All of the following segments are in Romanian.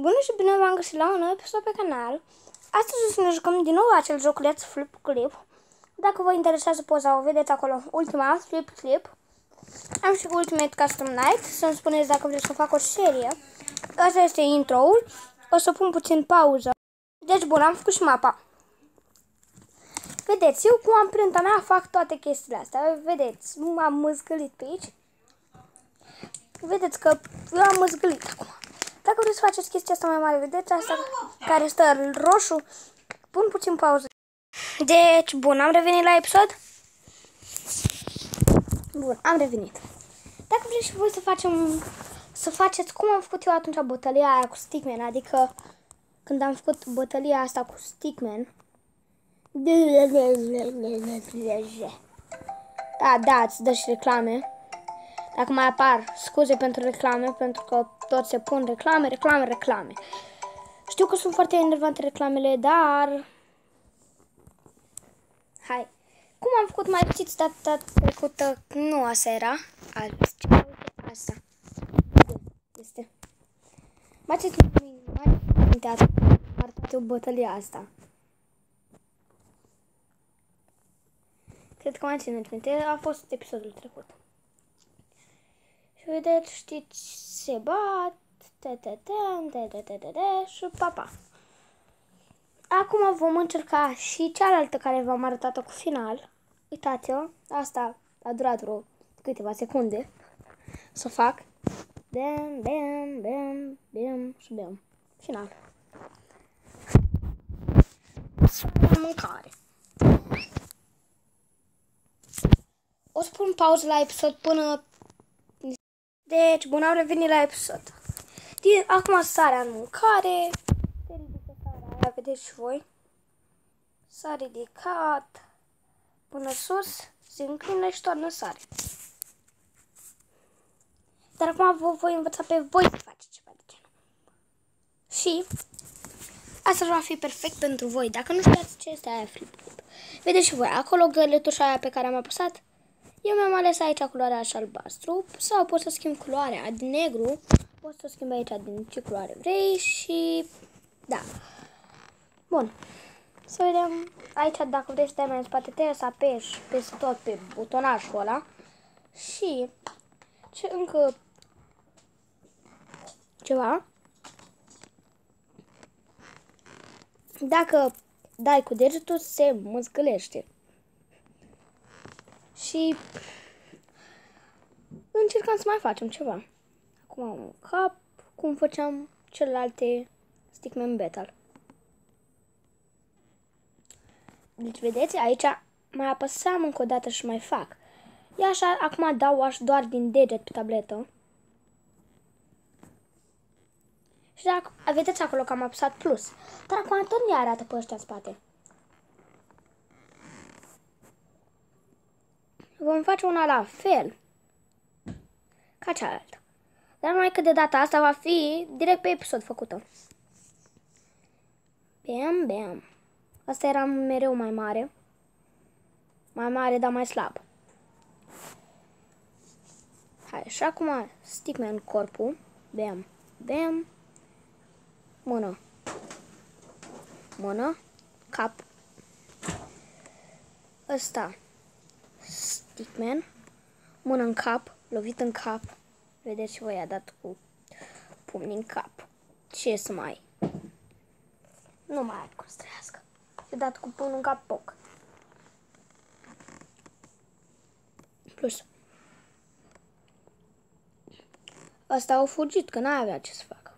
Bună și bine v-am găsit la un nou episod pe canal. Astăzi o să ne jucăm din nou acel joculeț Flip Clip. Dacă vă interesează poza, o vedeți acolo, ultima, Flip Clip. Am și cu Ultimate Custom Night, să-mi spuneți dacă vreți să fac o serie. Asta este intro-ul, o să pun puțin pauză. Deci bun, am făcut și mapa. Vedeți, eu cu amprenta mea fac toate chestiile astea. Vedeți, m-am măzgălit pe aici. Vedeți că eu am măzgălit acum. Dacă vreți să faceți chestia asta mai mare, vedeți asta care stă roșu, pun puțin pauză. Deci, bun, am revenit la episod. Bun, am revenit. Dacă vreți și voi să faceți cum am făcut eu atunci bătălia aia cu Stickman, adică când am făcut bătălia asta cu Stickman. Da, îți dă și reclame. Dacă mai apar, scuze pentru reclame, pentru că tot se pun reclame. Știu că sunt foarte enervante reclamele, dar... Hai. Cum am făcut, mai știți, data trecută? Nu, asta era. Altceva. Asta. Este. Mai știți, mai arătate o bătălie asta. Cred că mai țineți minte. A fost episodul trecut. Și vedeți, știți, se bat, și papa. Acum vom încerca și cealaltă care v-am arătat-o cu final. Uitați-o, asta a durat vreo câteva secunde să fac. Bam și bam. Final. Mâncare. O să pun pauză la episod până... Deci, bun, am revenit la episod. Acum sarea în mâncare. Se ridică sarea aia, vedeți și voi. S-a ridicat până sus, se înclină și toarnă sare. Dar acum vă voi învăța pe voi să faceți ceva de genul. Și asta va fi perfect pentru voi. Dacă nu știați ce este aia Flip Clip. Vedeți și voi, acolo găletușa aia pe care am apăsat. Eu mi-am ales aici culoarea așa albastru. Sau pot să schimb culoarea din negru. Poți să schimbi aici din ce culoare vrei și... Da. Bun. Să vedem aici, dacă vrei să dai mai în spate, trebuie să apeși peste tot pe butonașul ăla. Și ce încă ceva. Dacă dai cu degetul, se măzgălește. Și încercăm să mai facem ceva. Acum am un cap, cum făceam celelalte Stickman Battle. Deci, vedeți, aici mai apăsam încă o dată și mai fac. Ia așa, acum dau doar din deget pe tabletă. Și dacă vedeți acolo că am apăsat plus. Dar acum tot ne arată pe ăștia în spate. Vom face una la fel ca cealaltă. Dar numai că de data asta va fi direct pe episod făcută. Bam. Asta era mereu mai mare. Mai mare, dar mai slab. Hai, și acum Stickman corpul. Bam. Mână. Cap. Ăsta. Stickman. Mână în cap. Lovit în cap. Vedeți și voi, a dat cu pumni în cap. Ce să mai... Nu mai are cum să trăiască. I-a dat cu pumnul în cap poc. Plus. Asta au fugit, că n-avea ce să facă.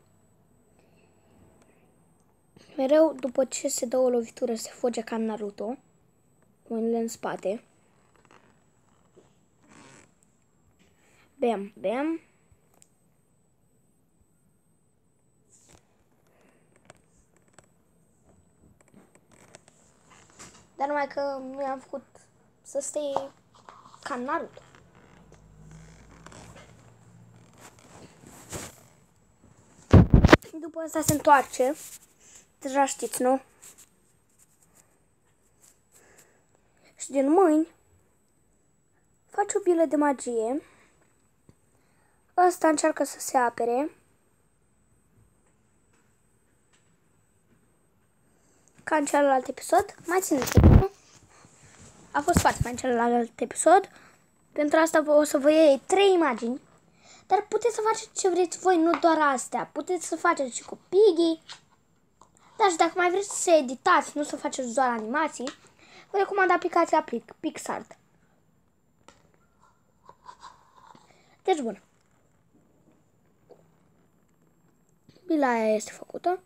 Mereu, după ce se dă o lovitură, se fuge ca Naruto. Mâinile în spate. Bam. Dar numai că mi-am făcut să stea ca Naruto. După asta se întoarce. Deja știți, nu? Și din mâini face o bilă de magie. Ăsta încearcă să se apere. ca în celălalt episod. Mai țineți, nu? A fost față ca în celălalt episod. Pentru asta o să vă iei 3 imagini. Dar puteți să faceți ce vreți voi, nu doar astea. Puteți să faceți și cu Piggy. Dar și dacă mai vreți să editați, nu să faceți doar animații, vă recomand aplicația PixArt. Deci, bun. Bila aia este făcută.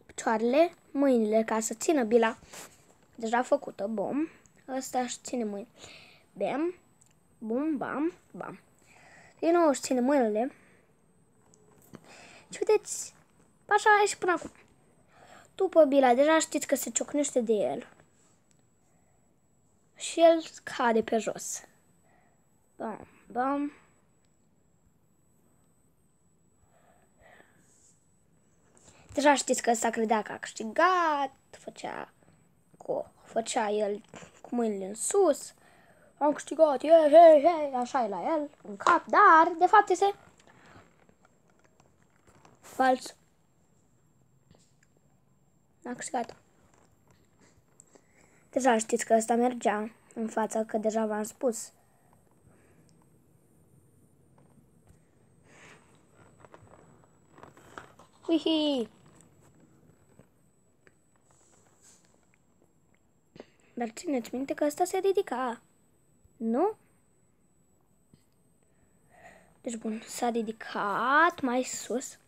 Picioarele, mâinile, ca să țină bila. Deja făcută, bom. Ăsta își ține mâinile. Bam, bum, bam, bam. Din nou își ține mâinile. Și vedeți, așa e și până acum. După bila, deja știți că se ciocnește de el. Și el cade pe jos. Bam, bam. Deja știți că ăsta credea că a câștigat. Făcea el cu mâinile în sus. Am câștigat, hei, așa e la el, în cap. Dar, de fapt, este fals. N-a câștigat. Deja știți că ăsta mergea în fața, că deja v-am spus. Uihi! Dar țineți minte că ăsta se ridica. Nu? Deci, bun, s-a ridicat mai sus.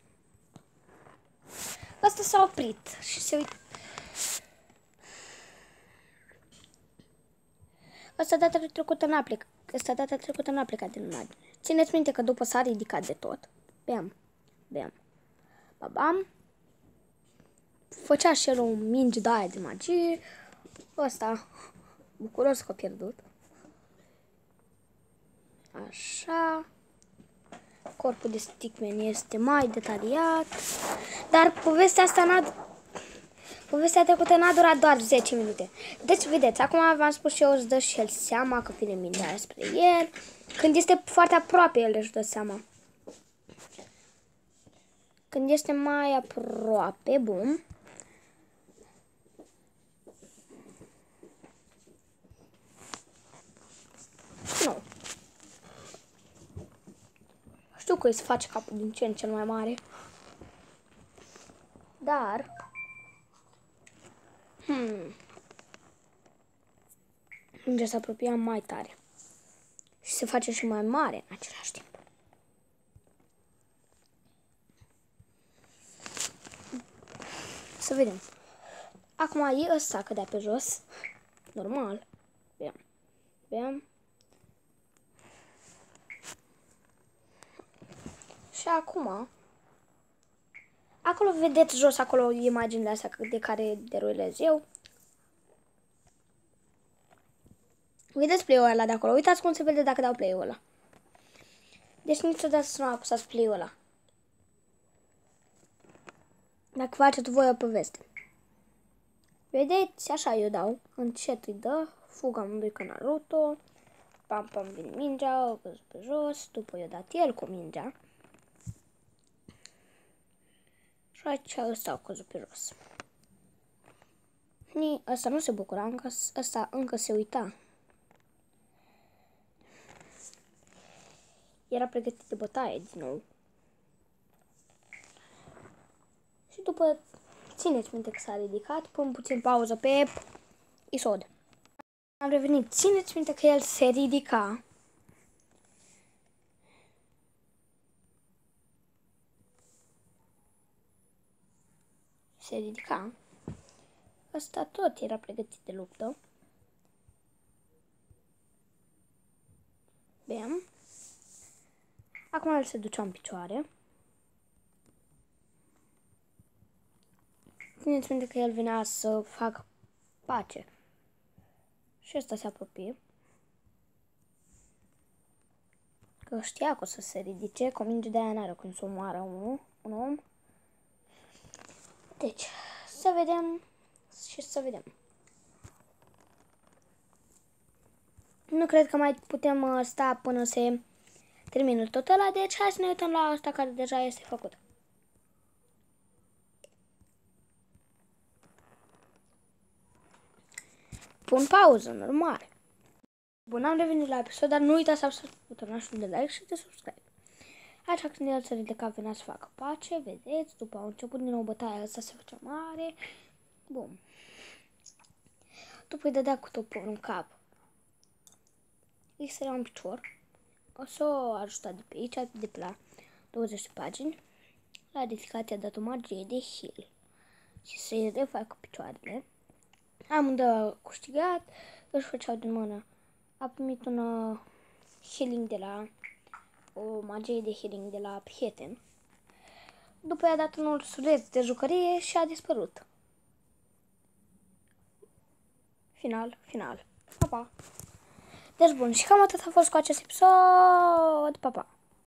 Ăsta s-a oprit și se uită. Ăsta data trecută n-a plecat din imagine. Țineți minte că după s-a ridicat de tot. Bam, bam, babam. Făcea și el un mingi de aia de magie. Ăsta, bucuros că a pierdut. Așa. Corpul de Stickman este mai detaliat. Dar povestea trecută n-a durat doar 10 minute. Deci, vedeți, acum v-am spus și eu, își dă și el seama că vine mingea spre el. Când este foarte aproape, el își dă seama. Când este mai aproape, bum. Nu. Știu că îi se face capul din ce în cel mai mare. Dar... Mingea se apropia mai tare. Și se face și mai mare în același timp. Să vedem. Acum e ăsta cădea pe jos. Normal. Bam. Bam. Și acum... Acolo vedeți jos, acolo imaginile astea de care derulez eu. Vedeți play-ul ăla de acolo. Uitați cum se vede dacă dau play-ul ăla. Deci niciodată să nu apăsați play-ul ăla. Dacă faceți voi o poveste. Vedeți? Așa eu dau. Încet îi dă. Fug amândoi ca Naruto. Pam, pam, vine mingea. O căzut pe jos. După i-a dat el cu mingea. Și aici ăsta a căzut pe jos. Ăsta nu se bucura. Ăsta încă se uita. Era pregătit de bătaie din nou. Și după, țineți minte că s-a ridicat, pun puțin pauză pe isod. Am revenit. Țineți minte că el se ridica. Se ridica. Ăsta tot era pregătit de luptă. Bam. Acum el se ducea în picioare. Țineți minte că el venea să facă pace. Și ăsta se apropie. Că știa că o să se ridice. Cu o minge de aia n-are cum să omoară un om. Deci, să vedem și să vedem. Nu cred că mai putem sta până se termină tot ăla, deci hai să ne uităm la asta care deja este făcut. pun pauză, normal. Bun, am revenit la episod, dar nu uitați să apăsați butonul de like și de subscribe. Așa când el țările de cap venea să facă pace, vedeți, după au început din nou bătaia asta se făcea mare. Bun. După îi dădea cu toporul în cap. Îi sărea un picior. O să o ajuta de pe aici, de pe la 20 de pagini. La dedicație a dat o magie de heal. Și să-i refacă picioarele. Amândouă câștigat, își făceau din mână. A primit un healing de la o magie de healing de la prieten. După i-a dat un ursuleț de jucărie și a dispărut. Final. Pa, pa. Deci bun, și cam atât a fost cu acest episod. Pa, pa.